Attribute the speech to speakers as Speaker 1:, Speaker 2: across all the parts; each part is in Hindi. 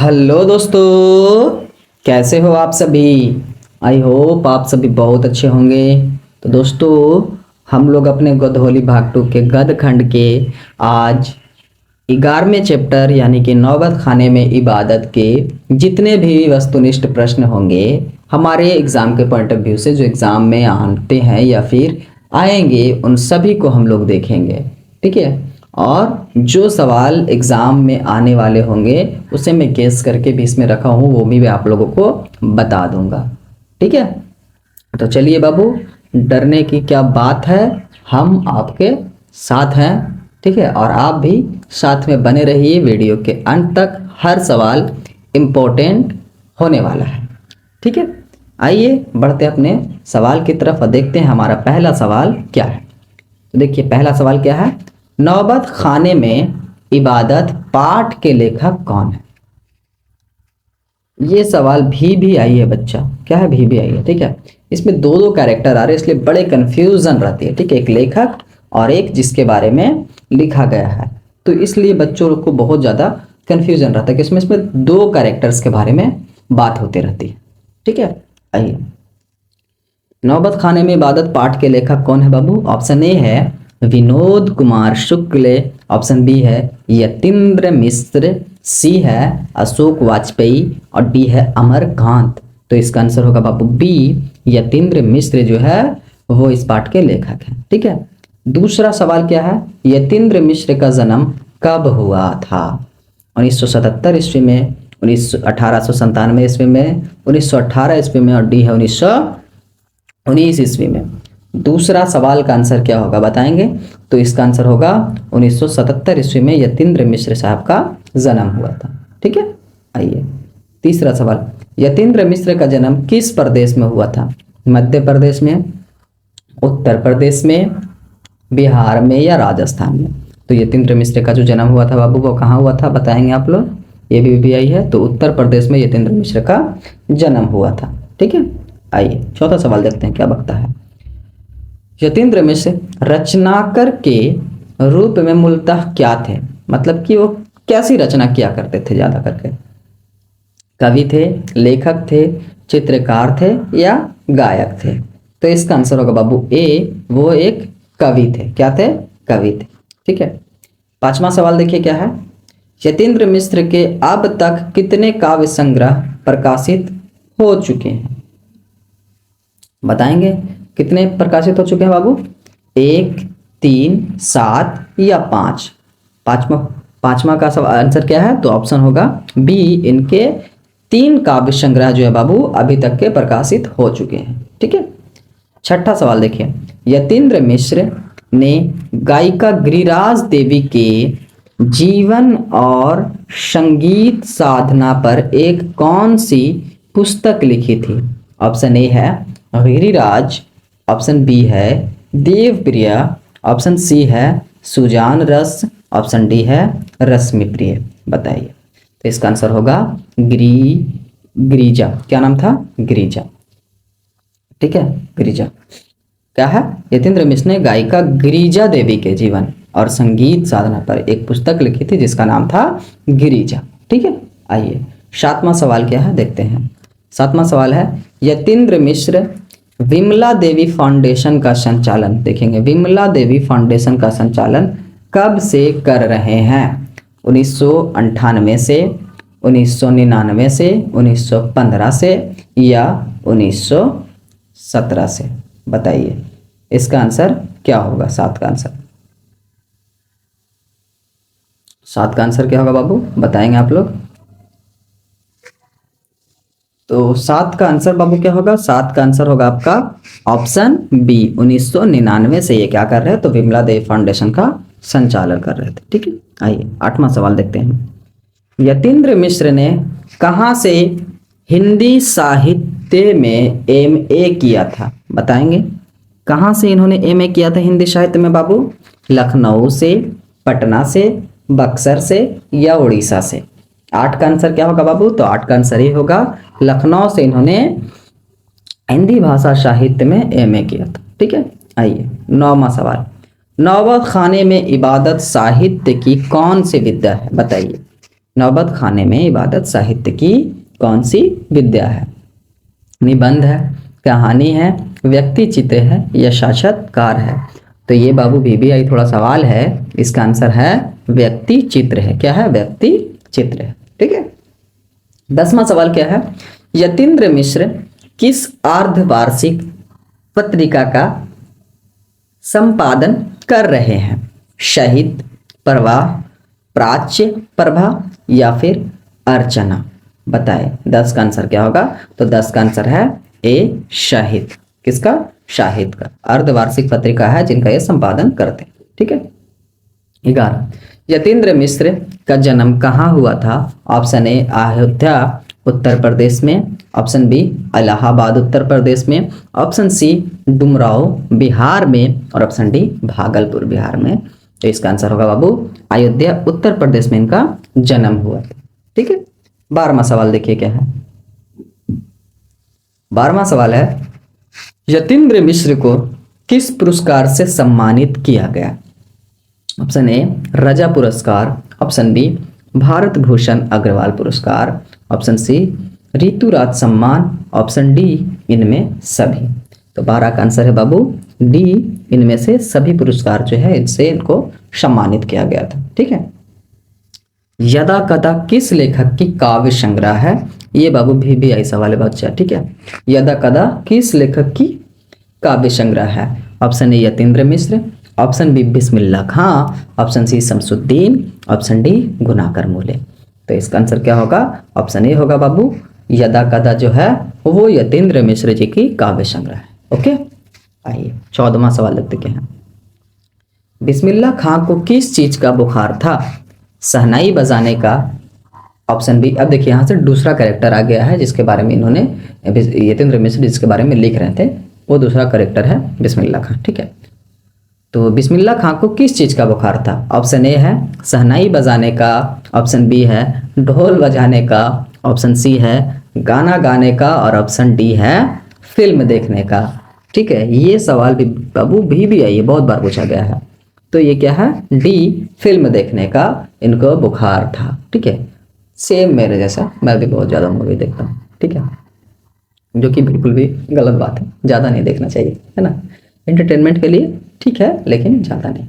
Speaker 1: हेलो दोस्तों, कैसे हो आप सभी। आई होप आप सभी बहुत अच्छे होंगे। तो दोस्तों, हम लोग अपने गोधोली भाग 2 के गद खंड के आज 11वें चैप्टर यानी कि नौबत खाने में इबादत के जितने भी वस्तुनिष्ठ प्रश्न होंगे हमारे एग्ज़ाम के पॉइंट ऑफ व्यू से, जो एग्ज़ाम में आते हैं या फिर आएंगे, उन सभी को हम लोग देखेंगे। ठीक है। और जो सवाल एग्ज़ाम में आने वाले होंगे उसे मैं गेस करके भी इसमें रखा हूँ, वो भी मैं आप लोगों को बता दूंगा। ठीक है। तो चलिए बाबू, डरने की क्या बात है, हम आपके साथ हैं। ठीक है। और आप भी साथ में बने रहिए वीडियो के अंत तक, हर सवाल इम्पोर्टेंट होने वाला है। ठीक है। आइए बढ़ते अपने सवाल की तरफ और देखते हैं हमारा पहला सवाल क्या है। तो देखिए, पहला सवाल क्या है। नौबत खाने में इबादत पाठ के लेखक कौन है। ये सवाल भी आई है बच्चा, क्या है भी आई है। ठीक है। इसमें दो दो कैरेक्टर आ रहे हैं, इसलिए बड़े कंफ्यूजन रहती है। ठीक है। एक लेखक और एक जिसके बारे में लिखा गया है, तो इसलिए बच्चों को बहुत ज़्यादा कंफ्यूजन रहता है कि इसमें दो कैरेक्टर्स के बारे में बात होती रहती है। ठीक है। आइए, नौबत खाने में इबादत पाठ के लेखक कौन है बाबू। ऑप्शन ए है विनोद कुमार शुक्ल, ऑप्शन बी है यतीन्द्र मिश्र, सी है अशोक वाजपेयी और डी है अमरकांत। तो इसका आंसर होगा बाबू बी, यतीन्द्र मिश्र जो है वो इस पाठ के लेखक हैं। ठीक है। दूसरा सवाल क्या है, यतीन्द्र मिश्र का जन्म कब हुआ था। 1977 ईस्वी में, 1897 ईस्वी में, 1918 ईस्वी में और डी है 1919 ईस्वी में। दूसरा सवाल का आंसर क्या होगा बताएंगे। तो इसका आंसर होगा 1977 ईस्वी में यतीन्द्र मिश्र साहब का जन्म हुआ था। ठीक है। आइए, तीसरा सवाल, यतीन्द्र मिश्र का जन्म किस प्रदेश में हुआ था। मध्य प्रदेश में, उत्तर प्रदेश में, बिहार में या राजस्थान में। तो यतीन्द्र मिश्र का जो जन्म हुआ था बाबू वो कहाँ हुआ था बताएंगे आप लोग। ये भी आई है, तो उत्तर प्रदेश में यतीन्द्र मिश्र का जन्म हुआ था। ठीक है। आइए चौथा सवाल देखते हैं क्या बकता है। यतीन्द्र मिश्र रचनाकार के रूप में मूलतः क्या थे, मतलब कि वो कैसी रचना किया करते थे ज्यादा करके। कवि थे, लेखक थे, चित्रकार थे या गायक थे। तो इसका आंसर होगा बाबू ए, वो एक कवि थे। क्या थे, कवि थे। ठीक है। पांचवा सवाल देखिए क्या है, यतीन्द्र मिश्र के अब तक कितने काव्य संग्रह प्रकाशित हो चुके हैं बताएंगे। कितने प्रकाशित हो चुके हैं बाबू, 1, 3, 7 या 5। पांचवा का सब आंसर क्या है, तो ऑप्शन होगा बी, इनके 3 काव्य संग्रह जो है बाबू अभी तक के प्रकाशित हो चुके हैं। ठीक है। छठा सवाल देखिए, यतीन्द्र मिश्र ने गायिका गिरिराज देवी के जीवन और संगीत साधना पर एक कौन सी पुस्तक लिखी थी। ऑप्शन ए है गिरिराज, ऑप्शन बी है देवप्रिया, ऑप्शन सी है सुजान रस, ऑप्शन डी है रश्मि प्रिय। बताइए। तो इसका आंसर होगा गिरिजा। क्या नाम था, गिरिजा। ठीक है, गिरिजा। क्या है, यतीन्द्र मिश्र ने गायिका गिरिजा देवी के जीवन और संगीत साधना पर एक पुस्तक लिखी थी जिसका नाम था गिरिजा। ठीक है। आइए सातवां सवाल क्या है देखते हैं। सातवां सवाल है, यतीन्द्र मिश्र विमला देवी फाउंडेशन का संचालन, देखेंगे विमला देवी फाउंडेशन का संचालन कब से कर रहे हैं। 1998 से, 1999 से, 1915 से या 1917 से। बताइए इसका आंसर क्या होगा। सात का आंसर क्या होगा बाबू बताएंगे आप लोग। तो 7 का आंसर बाबू क्या होगा, 7 का आंसर होगा आपका ऑप्शन बी, 1999 से ये क्या कर रहे हैं, तो विमला देवी फाउंडेशन का संचालन कर रहे थे। ठीक है। आइए 8वां सवाल देखते हैं। यतीन्द्र मिश्र ने कहाँ से हिंदी साहित्य में एमए किया था बताएंगे। कहाँ से इन्होंने एमए किया था हिंदी साहित्य में बाबू। लखनऊ से, पटना से, बक्सर से या उड़ीसा से। 8 का आंसर क्या होगा बाबू, तो 8 का आंसर ही होगा लखनऊ से इन्होंने हिंदी भाषा साहित्य में एमए किया था। ठीक है। आइए 9वां सवाल, नौबत खाने में इबादत साहित्य की कौन सी विद्या है बताइए। नौबत खाने में इबादत साहित्य की कौन सी विद्या है? निबंध है, कहानी है, व्यक्ति चित्र है या साक्षात्कार है? तो ये बाबू VBI थोड़ा सवाल है, इसका आंसर है व्यक्ति चित्र है। क्या है? व्यक्ति चित्र है। ठीक है। 10वां सवाल क्या है? यतीन्द्र मिश्र किस अर्धवार्षिक पत्रिका का संपादन कर रहे हैं? शहीद, प्रवाह, प्राच्य, प्रभा या फिर अर्चना? बताएं 10 का आंसर क्या होगा? तो 10 का आंसर है ए, शहीद। किसका? शाहिद का। अर्धवार्षिक पत्रिका है जिनका ये संपादन करते हैं। ठीक है। 11, यतीन्द्र मिश्र का जन्म कहाँ हुआ था? ऑप्शन ए अयोध्या उत्तर प्रदेश में, ऑप्शन बी इलाहाबाद उत्तर प्रदेश में, ऑप्शन सी डुमराव बिहार में और ऑप्शन डी भागलपुर बिहार में। तो इसका आंसर होगा बाबू अयोध्या उत्तर प्रदेश में इनका जन्म हुआ था। ठीक है। 12वां सवाल देखिए क्या है। 12वां सवाल है, यतीन्द्र मिश्र को किस पुरस्कार से सम्मानित किया गया? ऑप्शन ए रजा पुरस्कार, ऑप्शन बी भारत भूषण अग्रवाल पुरस्कार, ऑप्शन सी ऋतुराज सम्मान, ऑप्शन डी इनमें सभी। तो 12 का आंसर है बाबू डी, इनमें से सभी पुरस्कार जो है इनसे इनको सम्मानित किया गया था। ठीक है। यदा कदा किस लेखक की काव्य संग्रह है? ये बाबू VBI सवाल है बच्चा। ठीक है। यदा कदा किस लेखक की काव्य संग्रह है? Option A Yatindra Mishra, option B Bismillah Khan, option C Shamsuddin, option D Gunakar Mule. तो इसका आंसर क्या होगा? ऑप्शन ए होगा बाबू यदा कदा जो है वो यतीन्द्र मिश्र जी की काव्य संग्रह है। ओके। आइए 14वां सवाल देखते क्या है। बिस्मिल्लाह खां को किस चीज का बुखार था? शहनाई बजाने का, ऑप्शन बी। अब देखिए यहाँ से दूसरा कैरेक्टर आ गया है जिसके बारे में इन्होंने यतीन्द्र मिश्र जिसके बारे में लिख रहे थे, वो दूसरा कैरेक्टर है बिस्मिल्लाह खां। ठीक है। तो बिस्मिल्लाह खां को किस चीज़ का बुखार था? ऑप्शन ए है शहनाई बजाने का, ऑप्शन बी है ढोल बजाने का, ऑप्शन सी है गाना गाने का और ऑप्शन डी है फिल्म देखने का। ठीक है। ये सवाल भी बाबू VBI है, बहुत बार पूछा गया है। तो ये क्या है? डी, फिल्म देखने का इनको बुखार था। ठीक है। सेम मेरे जैसा, मैं भी बहुत ज़्यादा मूवी देखता हूँ। ठीक है। जो कि बिल्कुल भी गलत बात है, ज़्यादा नहीं देखना चाहिए, है ना। एंटरटेनमेंट के लिए ठीक है लेकिन ज़्यादा नहीं।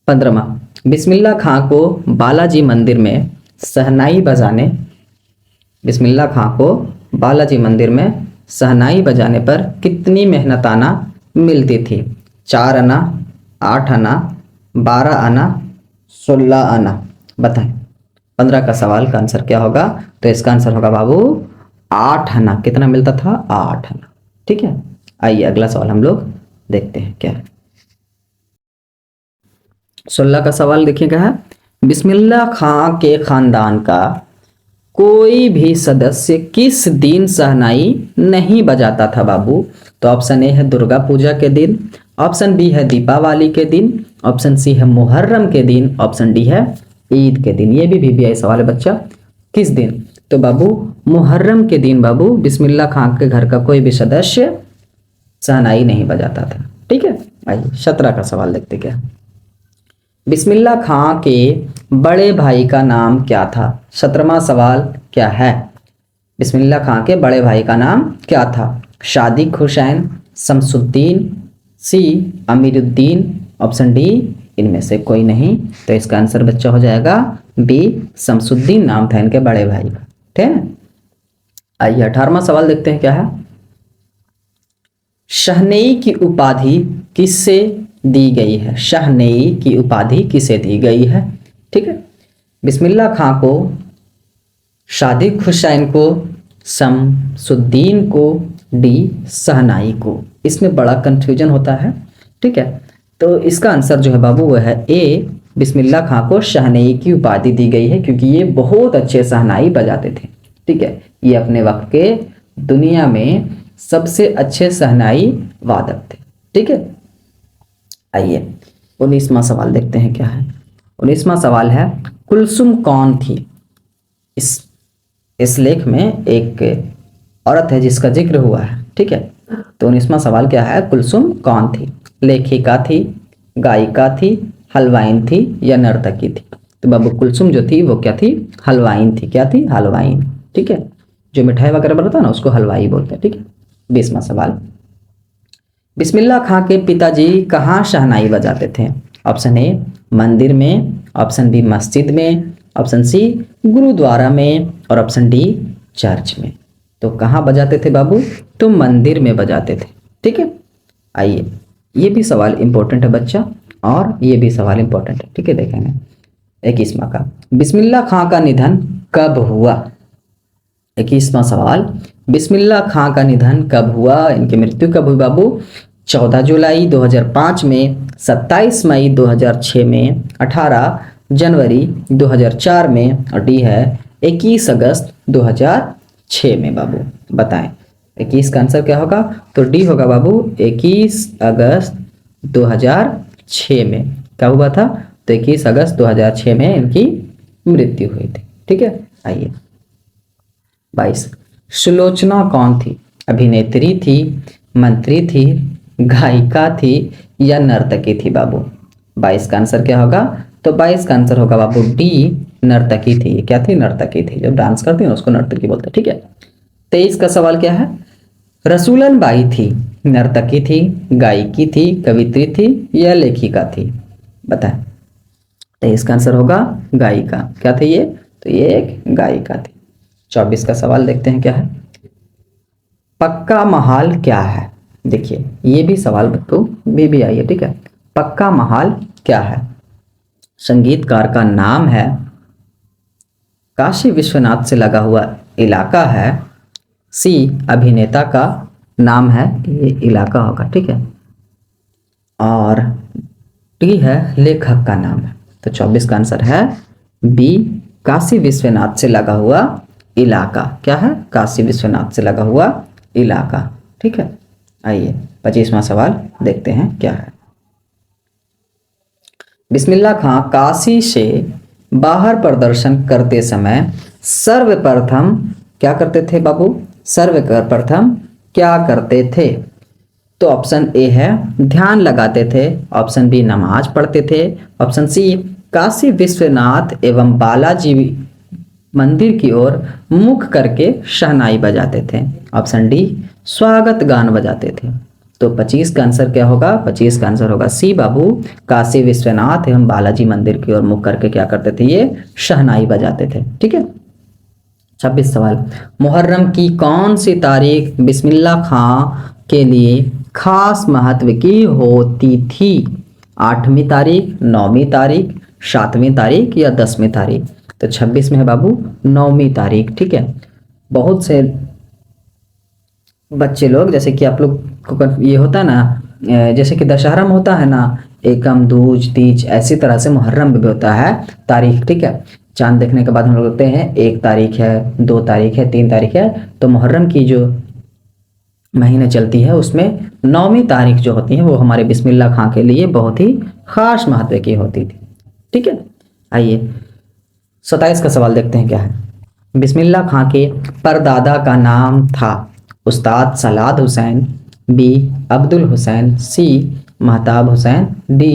Speaker 1: 15वां, बिस्मिल्लाह खां को बालाजी मंदिर में शहनाई बजाने, बिस्मिल्लाह खां को बालाजी मंदिर में शहनाई बजाने पर कितनी मेहनताना मिलती थी? 4 आना, 8 आना, 12 आना, 16 आना? बताएं। 15 का सवाल का आंसर क्या होगा? तो इसका आंसर होगा बाबू 8 आना। कितना मिलता था? 8 आना। ठीक है। आइए अगला सवाल हम लोग देखते हैं क्या है। 16 का सवाल देखिए क्या है। बिस्मिल्लाह खां के खानदान का कोई भी सदस्य किस दिन शहनाई नहीं बजाता था बाबू? तो ऑप्शन ए है दुर्गा पूजा के दिन, ऑप्शन बी है दीपावली के दिन, ऑप्शन सी है मुहर्रम के दिन, ऑप्शन डी है ईद के दिन। ये भी VBI सवाल है बच्चा। किस दिन? तो बाबू मुहर्रम के दिन बाबू बिस्मिल्लाह खां के घर का कोई भी सदस्य शहनाई नहीं बजाता था। ठीक है। आइए 17 का सवाल देखते क्या। बिस्मिल्लाह खां के बड़े भाई का नाम क्या था? 17वां सवाल क्या है। बिस्मिल्लाह खां के बड़े भाई का नाम क्या था? सादिक हुसैन, शमसुद्दीन, सी अमीरुद्दीन, ऑप्शन डी इनमें से कोई नहीं। तो इसका आंसर बच्चा हो जाएगा बी, शमसुद्दीन नाम था इनके बड़े भाई का। ठीक है। आइए 18वां सवाल देखते हैं क्या है। शहनेई की उपाधि किससे दी गई है? शहनेई की उपाधि किसे दी गई है? ठीक है। बिस्मिल्लाह खां को, सादिक हुसैन को, शमसुद्दीन को, डी शहनाई को? इसमें बड़ा कंफ्यूजन होता है। ठीक है। तो इसका आंसर जो है बाबू वो है ए, बिस्मिल्लाह खां को शहनाई की उपाधि दी गई है क्योंकि ये बहुत अच्छे शहनाई बजाते थे। ठीक है। ये अपने वक्त के दुनिया में सबसे अच्छे शहनाई वादक थे। ठीक है। आइए 19वां सवाल देखते हैं क्या है। 19वां सवाल है कुलसुम कौन थी? इस लेख में एक औरत है जिसका जिक्र हुआ है। ठीक है। तो 19वां सवाल क्या है? कुलसुम कौन थी? लेखिका थी, गायिका थी, हलवाइन थी या नर्तकी थी? तो बाबू कुलसुम जो थी वो क्या थी, हलवाइन थी। क्या थी, हलवाइन। ठीक है, जो मिठाई वगैरह बनाता है ना उसको हलवाई बोलते हैं। ठीक है, 20वां सवाल, बिस्मिल्लाह खां के पिताजी कहाँ शहनाई बजाते थे? ऑप्शन ए मंदिर में, ऑप्शन बी मस्जिद में, ऑप्शन सी गुरुद्वारा में, और ऑप्शन डी चर्च में। तो कहाँ बजाते थे बाबू? तो मंदिर में बजाते थे। ठीक है, आइए ये भी सवाल इंपॉर्टेंट है बच्चा, और ये भी सवाल इंपॉर्टेंट है। ठीक है, देखेंगे 21वां का, बिस्मिल्लाह खां का निधन कब हुआ? 21वां सवाल, बिस्मिल्लाह खां का निधन कब हुआ, इनकी मृत्यु कब हुई बाबू? 14 जुलाई 2005 में, 27 मई 2006 में, 18 जनवरी 2004 में, और डी है 21 अगस्त 2006 में। बाबू बताएं 21 का आंसर क्या होगा? तो डी होगा बाबू 21 अगस्त 2006 में। क्या हुआ था? तो 21 अगस्त 2006 में इनकी मृत्यु हुई थी। ठीक है, आइए 22, सुलोचना कौन थी? अभिनेत्री थी, मंत्री थी, गायिका थी, या नर्तकी थी बाबू? 22 का आंसर क्या होगा? तो 22 का आंसर होगा बाबू डी, नर्तकी थी। क्या थी? नर्तकी थी। जब डांस करती है ना उसको नर्तकी बोलते हैं। ठीक है, 23 का सवाल क्या है? रसूलन बाई थी, नर्तकी थी, गायिकी थी, कवित्री थी, या लेखिका थी? बताएं। 23 का आंसर होगा गायिका। क्या थी ये? तो ये एक गायिका थी। 24 का सवाल देखते हैं क्या है, पक्का महाल क्या है? देखिए ये भी सवाल बच्चों भी आई है। ठीक है, पक्का महाल क्या है? संगीतकार का नाम है, काशी विश्वनाथ से लगा हुआ इलाका है, सी अभिनेता का नाम है, ये इलाका होगा। ठीक है, और डी है लेखक का नाम है। तो 24 का आंसर है बी, काशी विश्वनाथ से लगा हुआ इलाका। क्या है? काशी विश्वनाथ से लगा हुआ इलाका। ठीक है, आइए 25वां सवाल देखते हैं क्या है, बिस्मिल्लाह खां काशी से बाहर प्रदर्शन करते समय सर्वप्रथम क्या करते थे बाबू? सर्वप्रथम क्या करते थे? तो ऑप्शन ए है ध्यान लगाते थे, ऑप्शन बी नमाज पढ़ते थे, ऑप्शन सी काशी विश्वनाथ एवं बालाजी मंदिर की ओर मुख करके शहनाई बजाते थे, ऑप्शन डी स्वागत गान बजाते थे। तो 25 का आंसर क्या होगा? 25 का आंसर होगा सी बाबू, काशी विश्वनाथ एवं बालाजी मंदिर की ओर मुख करके क्या करते थे? ये शहनाई बजाते थे। ठीक है, 26 सवाल, मुहर्रम की कौन सी तारीख बिस्मिल्लाह खां के लिए खास महत्व की होती थी? 8वीं तारीख, 9वीं तारीख, 7वीं तारीख, या 10वीं तारीख? तो 26 में है बाबू 9वीं तारीख। ठीक है, बहुत से बच्चे लोग, जैसे कि आप लोग को ये होता है ना, जैसे कि दशहरा में होता है ना एकम, दूज, तीज, ऐसी तरह से मुहर्रम में भी होता है तारीख। ठीक है, चांद देखने के बाद हम लोग कहते हैं 1 तारीख है, 2 तारीख है, 3 तारीख है। तो मुहर्रम की जो महीने चलती है उसमें 9वीं तारीख जो होती है वो हमारे बिस्मिल्लाह खां के लिए बहुत ही खास महत्व की होती थी। ठीक है, आइए 27 का सवाल देखते हैं क्या है, बिस्मिल्लाह खां के परदादा का नाम था उस्ताद सलाद हुसैन, बी अब्दुल हुसैन, सी महताब हुसैन, डी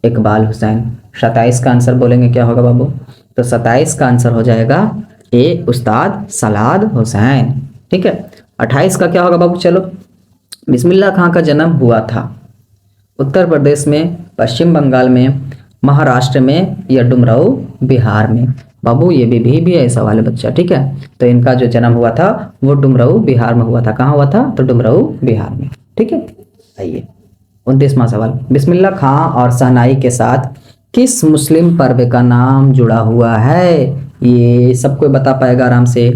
Speaker 1: इकबाल हुसैन। 27 का आंसर बोलेंगे क्या होगा बाबू? तो 27 का आंसर हो जाएगा ए उस्ताद सलाद हुसैन। ठीक है, 28 का क्या होगा बाबू? चलो, बिस्मिल्लाह खां का जन्म हुआ था उत्तर प्रदेश में, पश्चिम बंगाल में, महाराष्ट्र में, या डुमराव बिहार में? बाबू ये भी है सवाल है बच्चा। ठीक है, तो इनका जो जन्म हुआ था वो डुमराव बिहार में हुआ था। कहाँ हुआ था? तो डुमराव बिहार में। ठीक है, आइए 29वां सवाल, बिस्मिल्लाह खां और शहनाई के साथ किस मुस्लिम पर्व का नाम जुड़ा हुआ है? ये सबको बता पाएगा आराम से।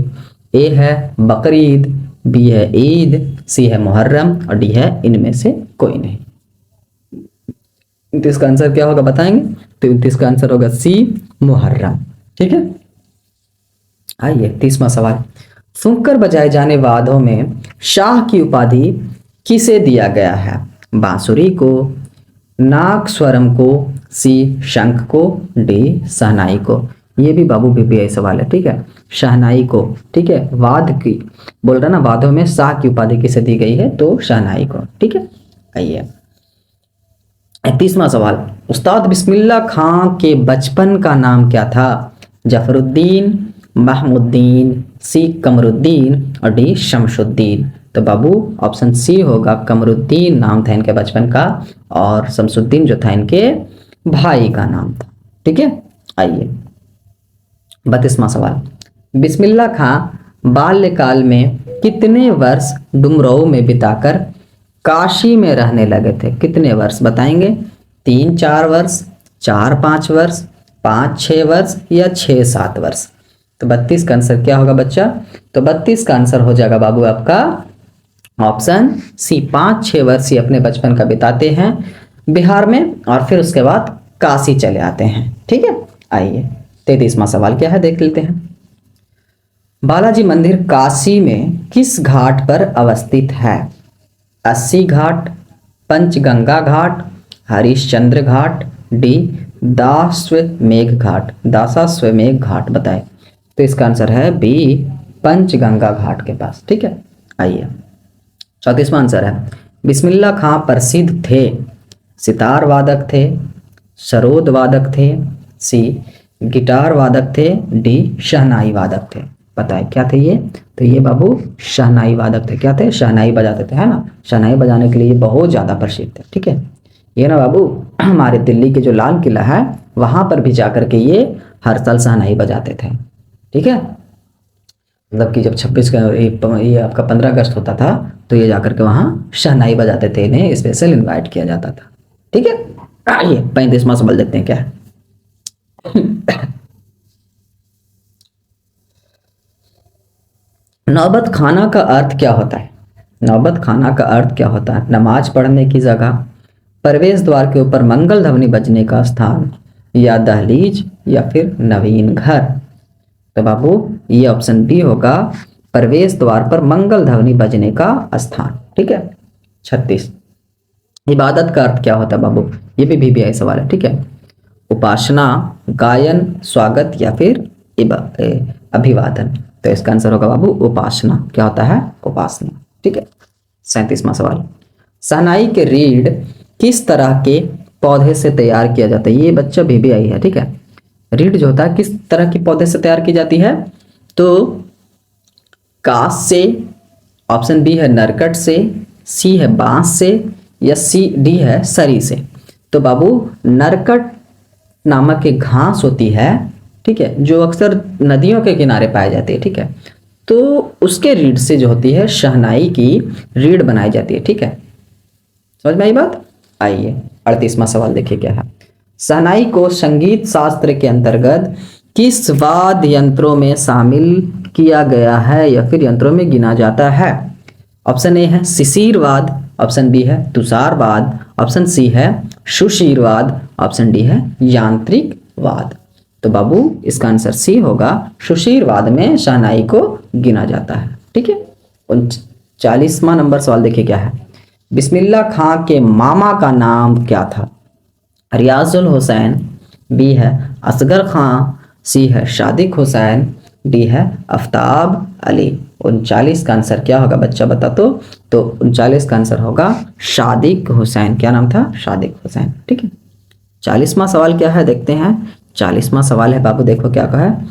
Speaker 1: ए है बकरीद, बी है ईद, सी है मुहर्रम, और डी है इनमें से कोई नहीं। 29 का आंसर क्या होगा बताएंगे? तो 29 का आंसर होगा सी मुहर्रम। ठीक है, आइए 30वां सवाल, फूंकर बजाए जाने वाद्यों में शाह की उपाधि किसे दिया गया है? बांसुरी को, नागस्वरम को, सी शंख को, डी शहनाई को? ये भी बाबू भी सवाल है। ठीक है, शहनाई को। ठीक है, वाद्य की बोल रहा ना, वाद्यों में शाह की उपाधि किसे दी गई है? तो शहनाई को। ठीक है, आइए 31वां सवाल, उस्ताद बिस्मिल्लाह खां के बचपन का नाम क्या था? जफरुद्दीन, महमुद्दीन, सी कमरुद्दीन और डी शमशुद्दीन। तो बाबू ऑप्शन सी होगा, कमरुद्दीन नाम था इनके बचपन का और शमशुद्दीन जो था इनके भाई का नाम था। ठीक है, आइए 32वां सवाल, बिस्मिल्लाह खां बाल्यकाल में कितने वर्ष डुमरांव में बिताकर काशी में रहने लगे थे? कितने वर्ष बताएंगे? 3-4 वर्ष, 4-5 वर्ष, 5-6 वर्ष या 6-7 वर्ष? तो 32 का आंसर क्या होगा बच्चा? तो 32 का आंसर हो जाएगा बाबू आपका ऑप्शन सी, 5-6 वर्ष ये अपने बचपन का बिताते हैं बिहार में और फिर उसके बाद काशी चले आते हैं। ठीक है, आइए 33वां सवाल क्या है देख लेते हैं। बालाजी मंदिर काशी में किस घाट पर अवस्थित है? 80 घाट, पंचगंगा घाट, हरिश्चंद्र घाट, डी दासाश्वमेध घाट। दासाश्वमेध घाट बताए। तो इसका आंसर है बी, पंचगंगा घाट के पास। ठीक है, आइए 34वां आंसर है, बिस्मिल्लाह खां प्रसिद्ध थे? सितार वादक थे, सरोद वादक थे, सी गिटार वादक थे, डी शहनाई वादक थे। बताए क्या थे ये? तो ये बाबू शहनाई वादक थे। क्या थे? शहनाई बजाते थे, है ना। शहनाई बजाने के लिए बहुत ज़्यादा प्रसिद्ध थे। ठीक है, ये ना बाबू हमारे दिल्ली के जो लाल किला है वहाँ पर भी जाकर के ये हर साल शहनाई बजाते थे। ठीक है, मतलब कि जब 26 का ये आपका 15 अगस्त होता था तो ये जाकर के वहाँ शहनाई बजाते थे, इन्हें स्पेशल इन्वाइट किया जाता था। ठीक है, आइए 35वां सवाल देखते हैं क्या है। नौबत खाना का अर्थ क्या होता है? नौबत खाना का अर्थ क्या होता है? नमाज पढ़ने की जगह, प्रवेश द्वार के ऊपर मंगल ध्वनि बजने का स्थान, या दहलीज, या फिर नवीन घर। तो बाबू ये ऑप्शन बी होगा, प्रवेश द्वार पर मंगल ध्वनि बजने का स्थान। ठीक है, 36, इबादत का अर्थ क्या होता है बाबू? ये भी VBI सवाल है। ठीक है, उपासना, गायन, स्वागत या फिर अभिवादन। तो इसका आंसर होगा बाबू उपासना। क्या होता है? उपासना। ठीक है, 37वां सवाल, शहनाई के रीढ़ किस तरह के पौधे से तैयार किया जाता है? ये बच्चा VBI है। ठीक है, रीढ़ जो होता है किस तरह के पौधे से तैयार की जाती है? तो कांस से, ऑप्शन बी है नरकट से, सी है बांस से, या डी है सरी से। तो बाबू नरकट नामक एक घास होती है, ठीक है, जो अक्सर नदियों के किनारे पाई जाती है। ठीक है, तो उसके रीढ़ से जो होती है शहनाई की रीढ़ बनाई जाती है। ठीक है, समझ में आई बात? आइए 38वां सवाल देखिए क्या है। शहनाई को संगीत शास्त्र के अंतर्गत किस वाद्य यंत्रों में शामिल किया गया है या फिर यंत्रों में गिना जाता है? ऑप्शन ए है शिशिरवाद, ऑप्शन बी है तुषारवाद, ऑप्शन सी है सुशीरवाद, ऑप्शन डी है यांत्रिक वाद। तो बाबू इसका आंसर सी होगा, सुशीरवाद में शहनाई को गिना जाता है। ठीक है, 39वां नंबर सवाल देखिए क्या है। बिस्मिल्लाह खां के मामा का नाम क्या था? रियाजुल हुसैन, बी है असगर खां, सी है शादिक हुसैन, डी है आफ्ताब अली। 39 का आंसर क्या होगा बच्चा बता? तो 39 का आंसर होगा शादिक हुसैन। क्या नाम था? शादिक हुसैन। ठीक है, 40वां सवाल क्या है देखते हैं। 40वां सवाल है बाबू, देखो क्या कहा है।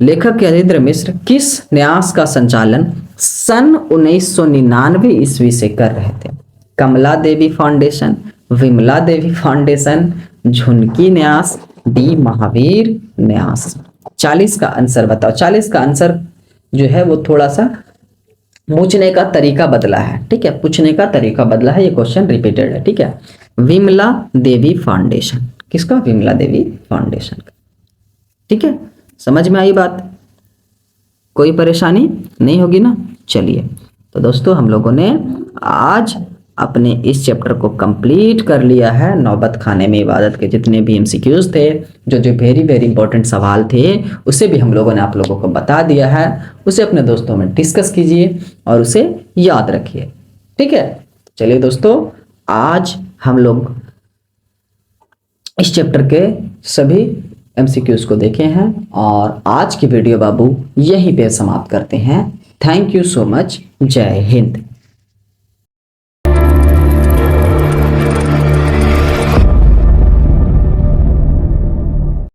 Speaker 1: लेखक यतीन्द्र मिश्र किस न्यास का संचालन सन 1999 ईस्वी से कर रहे थे? कमला देवी फाउंडेशन, विमला देवी फाउंडेशन, झुनकी न्यास, डी महावीर न्यास। 40 का आंसर बताओ। 40 का आंसर जो है वो थोड़ा सा पूछने का तरीका बदला है। ठीक है, पूछने का तरीका बदला है, ये क्वेश्चन रिपीटेड है। ठीक है, विमला देवी फाउंडेशन। किसका? विमला देवी फाउंडेशन का। ठीक है, समझ में आई बात? कोई परेशानी नहीं होगी ना? चलिए, तो दोस्तों हम लोगों ने आज अपने इस चैप्टर को कंप्लीट कर लिया है। नौबत खाने में इबादत के जितने भी MCQs थे, जो जो वेरी वेरी इंपॉर्टेंट सवाल थे, उसे भी हम लोगों ने आप लोगों को बता दिया है। उसे अपने दोस्तों में डिस्कस कीजिए और उसे याद रखिए। ठीक है, चलिए दोस्तों, आज हम लोग इस चैप्टर के सभी MCQs को देखे हैं और आज की वीडियो बाबू यहीं पे समाप्त करते हैं। Thank you so much. जय हिंद।